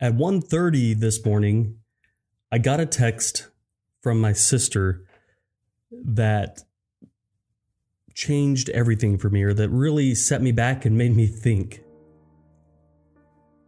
At 1:30 this morning, I got a text from my sister that changed everything for me, or that really set me back and made me think.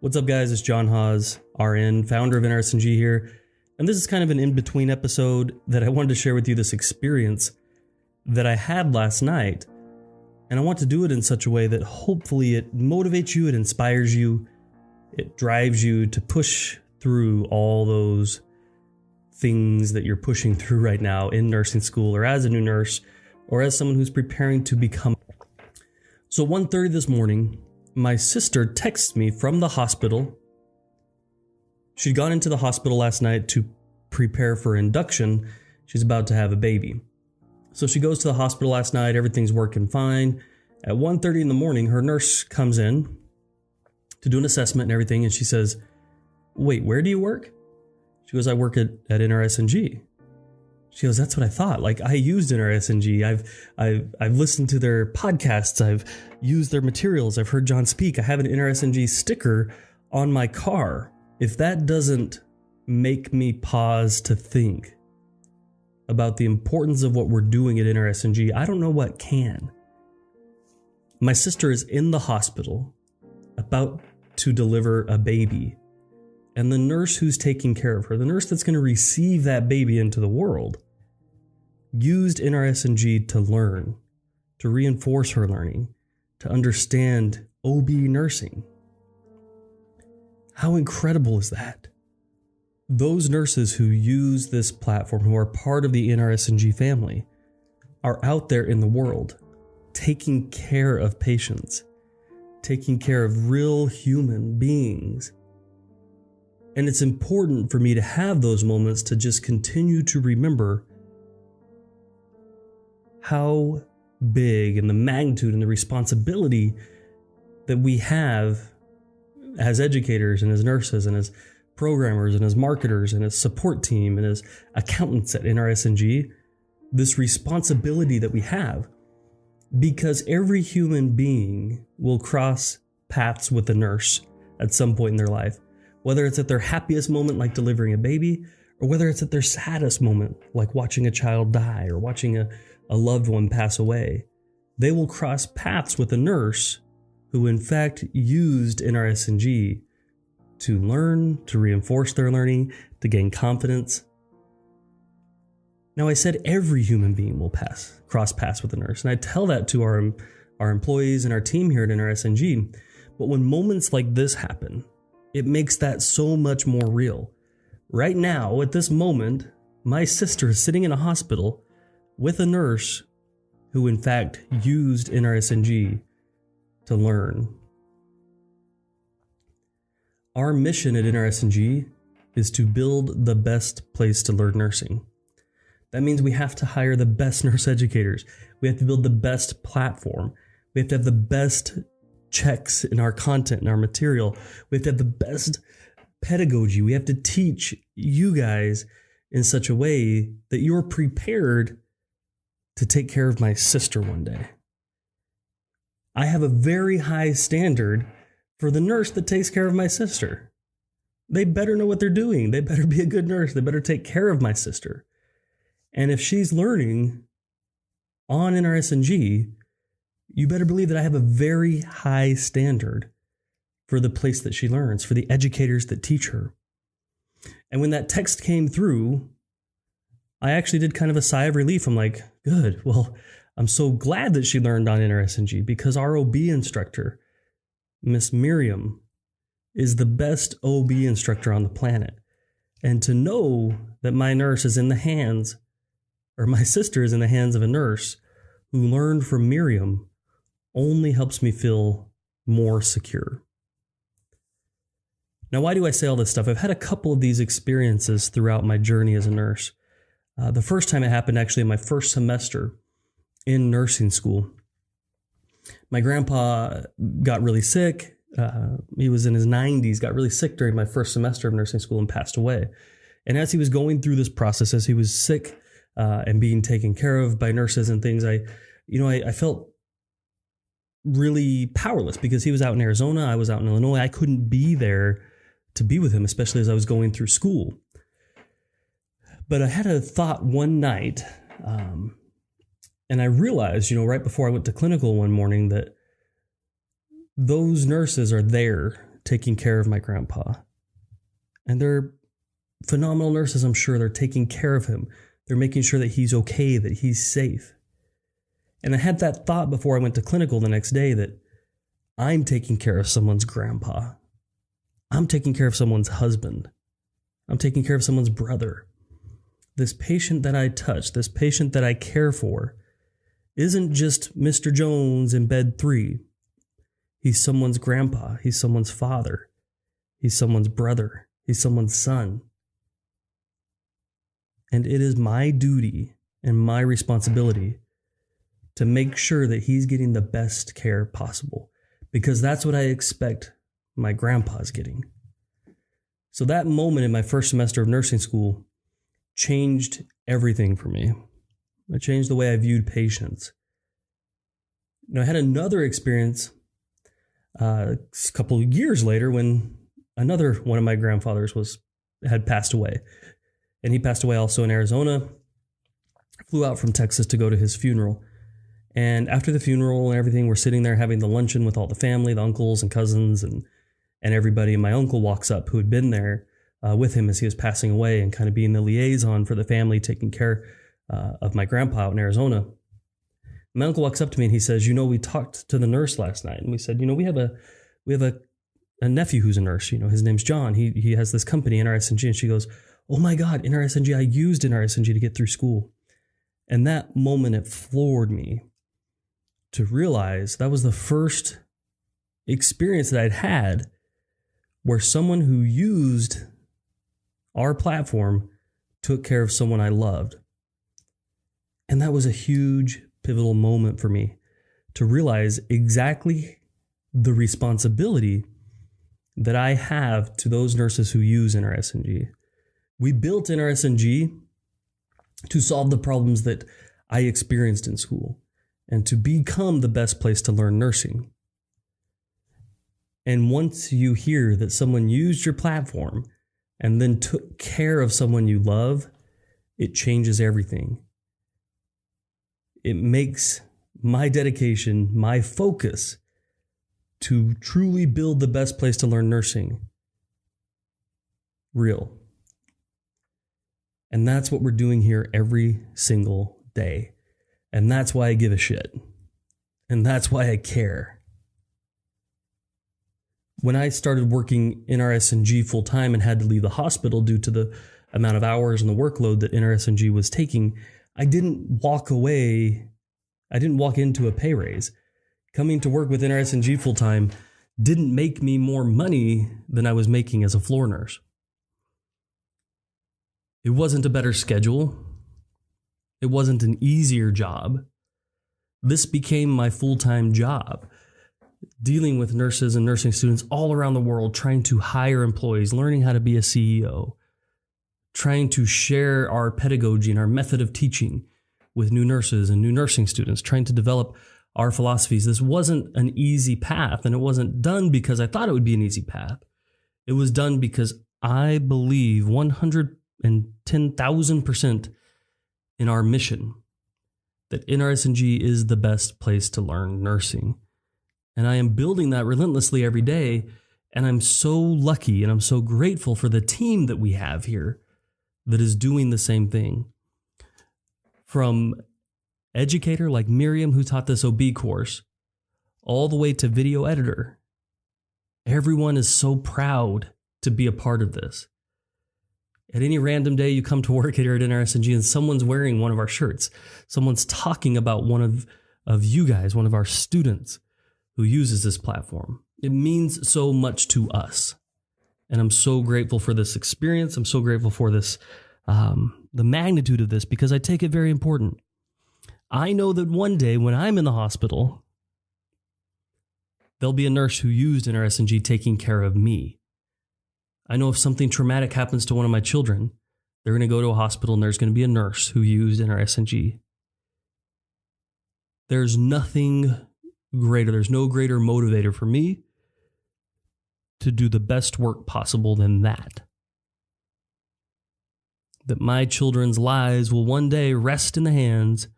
What's up, guys? It's Jon Haws, RN, founder of NRSNG here. And this is kind of an in-between episode that I wanted to share with you, this experience that I had last night. And I want to do it in such a way that hopefully it motivates you, it inspires you, it drives you to push through all those things that you're pushing through right now in nursing school, or as a new nurse, or as someone who's preparing to become. So 1:30 this morning, my sister texts me from the hospital. She'd gone into the hospital last night to prepare for induction. She's about to have a baby. So she goes to the hospital last night. Everything's working fine. At 1:30 in the morning, her nurse comes in to do an assessment and everything. And she says, "Wait, where do you work?" She goes, "I work at NRSNG." She goes, "That's what I thought. Like, I used NRSNG. I've listened to their podcasts. I've used their materials. I've heard John speak. I have an NRSNG sticker on my car." If that doesn't make me pause to think about the importance of what we're doing at NRSNG, I don't know what can. My sister is in the hospital about to deliver a baby. And the nurse who's taking care of her, the nurse that's going to receive that baby into the world, used NRSNG to learn, to reinforce her learning, to understand OB nursing. How incredible is that? Those nurses who use this platform, who are part of the NRSNG family, are out there in the world taking care of patients, taking care of real human beings. And it's important for me to have those moments to just continue to remember how big and the magnitude and the responsibility that we have as educators and as nurses and as programmers and as marketers and as support team and as accountants at NRSNG, this responsibility that we have, because every human being will cross paths with a nurse at some point in their life, whether it's at their happiest moment, like delivering a baby, or whether it's at their saddest moment, like watching a child die or watching a loved one pass away. They will cross paths with a nurse who in fact used NRSNG to learn, to reinforce their learning, to gain confidence. Now, I said every human being will cross paths with a nurse, and I tell that to our employees and our team here at NRSNG. But when moments like this happen, it makes that so much more real. Right now, at this moment, my sister is sitting in a hospital with a nurse who in fact used NRSNG to learn. Our mission at NRSNG is to build the best place to learn nursing. That means we have to hire the best nurse educators. We have to build the best platform. We have to have the best checks in our content and our material. We have to have the best pedagogy. We have to teach you guys in such a way that you're prepared to take care of my sister one day. I have a very high standard for the nurse that takes care of my sister. They better know what they're doing. They better be a good nurse. They better take care of my sister. And if she's learning on NRSNG, you better believe that I have a very high standard for the place that she learns, for the educators that teach her. And when that text came through, I actually did kind of a sigh of relief. I'm like, good. Well, I'm so glad that she learned on NRSNG, because our OB instructor, Miss Miriam, is the best OB instructor on the planet. And to know that my nurse is in the hands, or my sister is in the hands of a nurse who learned from Miriam, only helps me feel more secure. Now, why do I say all this stuff? I've had a couple of these experiences throughout my journey as a nurse. The first time it happened actually in my first semester in nursing school. My grandpa got really sick. He was in his 90s, got really sick during my first semester of nursing school and passed away. And as he was going through this process, as he was sick and being taken care of by nurses and things, I felt really powerless because he was out in Arizona. I was out in Illinois. I couldn't be there to be with him, especially as I was going through school. But I had a thought one night, and I realized, right before I went to clinical one morning, that those nurses are there taking care of my grandpa. And they're phenomenal nurses, I'm sure. They're taking care of him. They're making sure that he's okay, that he's safe. And I had that thought before I went to clinical the next day that I'm taking care of someone's grandpa. I'm taking care of someone's husband. I'm taking care of someone's brother. This patient that I touch, this patient that I care for, isn't just Mr. Jones in bed 3. He's someone's grandpa. He's someone's father. He's someone's brother. He's someone's son. And it is my duty and my responsibility to make sure that he's getting the best care possible, because that's what I expect my grandpa's getting. So that moment in my first semester of nursing school changed everything for me. It changed the way I viewed patients. I had another experience a couple of years later when another one of my grandfathers had passed away. And he passed away also in Arizona. Flew out from Texas to go to his funeral. And after the funeral and everything, we're sitting there having the luncheon with all the family, the uncles and cousins and everybody. And my uncle walks up, who had been there with him as he was passing away and kind of being the liaison for the family, taking care of my grandpa out in Arizona. My uncle walks up to me and he says, we talked to the nurse last night. And we said, we have a nephew who's a nurse. His name's John. He has this company, NRSNG. And she goes, oh my God, NRSNG. I used NRSNG to get through school. And that moment, it floored me to realize that was the first experience that I'd had where someone who used our platform took care of someone I loved. And that was a huge pivotal moment for me to realize exactly the responsibility that I have to those nurses who use NRSNG. We built NRSNG to solve the problems that I experienced in school and to become the best place to learn nursing. And once you hear that someone used your platform and then took care of someone you love, it changes everything. It makes my dedication, my focus to truly build the best place to learn nursing real. And that's what we're doing here every single day. And that's why I give a shit. And that's why I care. When I started working NRSNG full time and had to leave the hospital due to the amount of hours and the workload that NRSNG was taking, I didn't walk away. I didn't walk into a pay raise. Coming to work with NRSNG full time didn't make me more money than I was making as a floor nurse. It wasn't a better schedule. It wasn't an easier job. This became my full-time job, dealing with nurses and nursing students all around the world, trying to hire employees, learning how to be a CEO, trying to share our pedagogy and our method of teaching with new nurses and new nursing students, trying to develop our philosophies. This wasn't an easy path, and it wasn't done because I thought it would be an easy path. It was done because I believe 110,000% in our mission that NRSNG is the best place to learn nursing. And I am building that relentlessly every day. And I'm so lucky and I'm so grateful for the team that we have here that is doing the same thing. From educator like Miriam, who taught this OB course, all the way to video editor. Everyone is so proud to be a part of this. At any random day you come to work here at NRSNG and someone's wearing one of our shirts. Someone's talking about one of you guys, one of our students who uses this platform. It means so much to us. And I'm so grateful for this experience. I'm so grateful for this, the magnitude of this, because I take it very important. I know that one day when I'm in the hospital, there'll be a nurse who used NRSNG taking care of me. I know if something traumatic happens to one of my children, they're going to go to a hospital and there's going to be a nurse who used NRSNG. There's nothing greater. There's no greater motivator for me to do the best work possible than that. That my children's lives will one day rest in the hands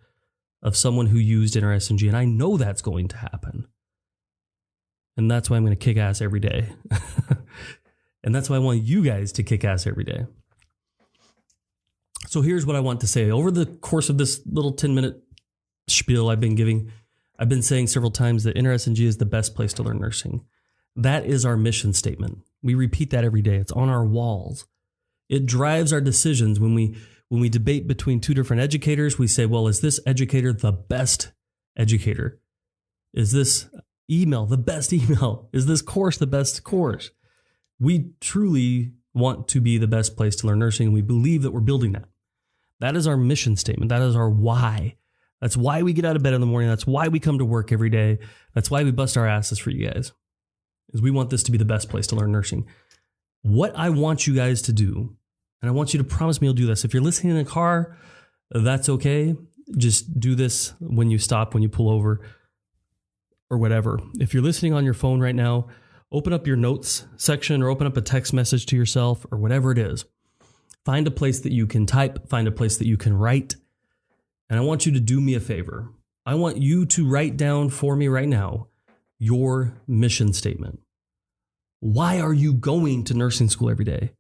of someone who used NRSNG, and I know that's going to happen. And that's why I'm going to kick ass every day. And that's why I want you guys to kick ass every day. So here's what I want to say. Over the course of this little 10-minute spiel I've been giving, I've been saying several times that NRSNG is the best place to learn nursing. That is our mission statement. We repeat that every day. It's on our walls. It drives our decisions. When we debate between two different educators, we say, well, is this educator the best educator? Is this email the best email? Is this course the best course? We truly want to be the best place to learn nursing, and we believe that we're building that. That is our mission statement. That is our why. That's why we get out of bed in the morning. That's why we come to work every day. That's why we bust our asses for you guys, is we want this to be the best place to learn nursing. What I want you guys to do, and I want you to promise me you'll do this. If you're listening in a car, that's okay. Just do this when you stop, when you pull over, or whatever. If you're listening on your phone right now, open up your notes section or open up a text message to yourself or whatever it is. Find a place that you can type, find a place that you can write. And I want you to do me a favor. I want you to write down for me right now your mission statement. Why are you going to nursing school every day?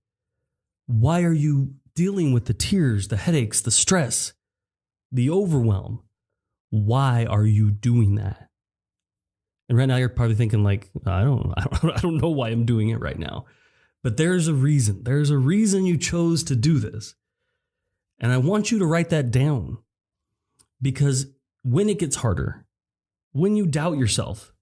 Why are you dealing with the tears, the headaches, the stress, the overwhelm? Why are you doing that? And right now you're probably thinking like, I don't know why I'm doing it right now. But there's a reason. There's a reason you chose to do this. And I want you to write that down, because when it gets harder, when you doubt yourself,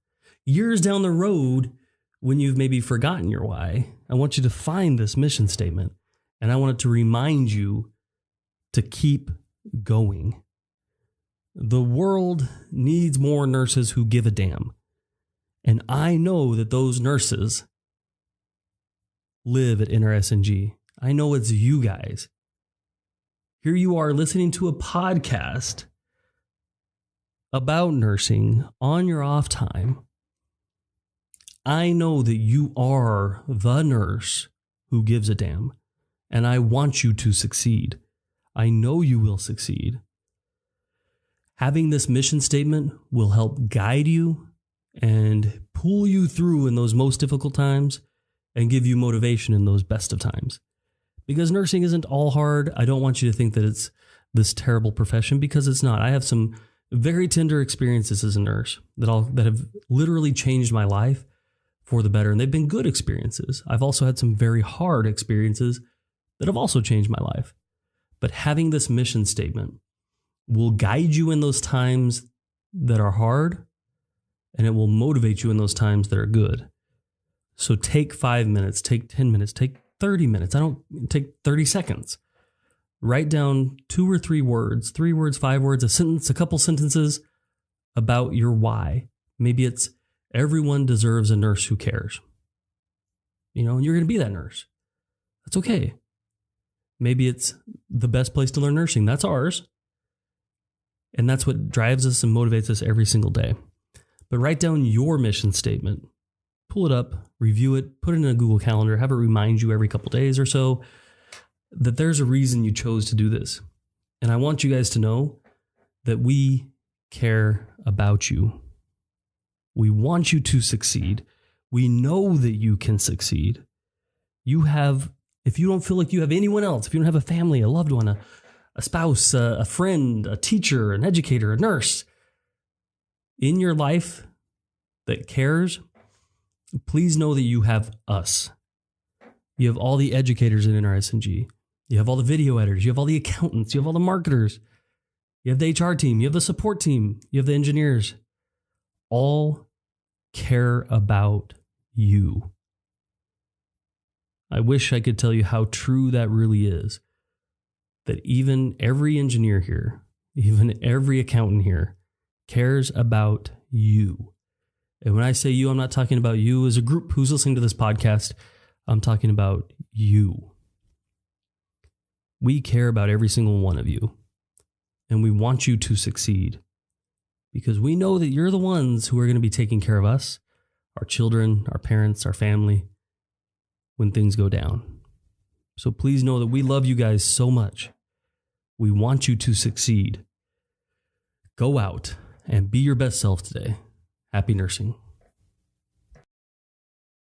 years down the road, when you've maybe forgotten your why, I want you to find this mission statement, and I want it to remind you to keep going. The world needs more nurses who give a damn. And I know that those nurses live at NRSNG. I know it's you guys. Here you are listening to a podcast about nursing on your off time. I know that you are the nurse who gives a damn, and I want you to succeed. I know you will succeed. Having this mission statement will help guide you and pull you through in those most difficult times and give you motivation in those best of times. Because nursing isn't all hard. I don't want you to think that it's this terrible profession, because it's not. I have some very tender experiences as a nurse that have literally changed my life for the better, and they've been good experiences. I've also had some very hard experiences that have also changed my life. But having this mission statement will guide you in those times that are hard, and it will motivate you in those times that are good. So take 5 minutes, take 10 minutes, take 30 minutes. I don't take 30 seconds. Write down 2 or 3 words, 3 words, 5 words, a sentence, a couple sentences about your why. Maybe it's everyone deserves a nurse who cares. And you're going to be that nurse. That's okay. Maybe it's the best place to learn nursing. That's ours. And that's what drives us and motivates us every single day. But write down your mission statement, pull it up, review it, put it in a Google Calendar, have it remind you every couple days or so that there's a reason you chose to do this. And I want you guys to know that we care about you. We want you to succeed. We know that you can succeed. If you don't feel like you have anyone else, if you don't have a family, a loved one, a spouse, a friend, a teacher, an educator, a nurse in your life that cares, please know that you have us. You have all the educators in NRSNG. You have all the video editors. You have all the accountants. You have all the marketers. You have the HR team. You have the support team. You have the engineers. All care about you. I wish I could tell you how true that really is. That even every engineer here, even every accountant here, cares about you. And when I say you, I'm not talking about you as a group who's listening to this podcast. I'm talking about you. We care about every single one of you. And we want you to succeed. Because we know that you're the ones who are going to be taking care of us, our children, our parents, our family, when things go down. So please know that we love you guys so much. We want you to succeed. Go out and be your best self today. Happy nursing.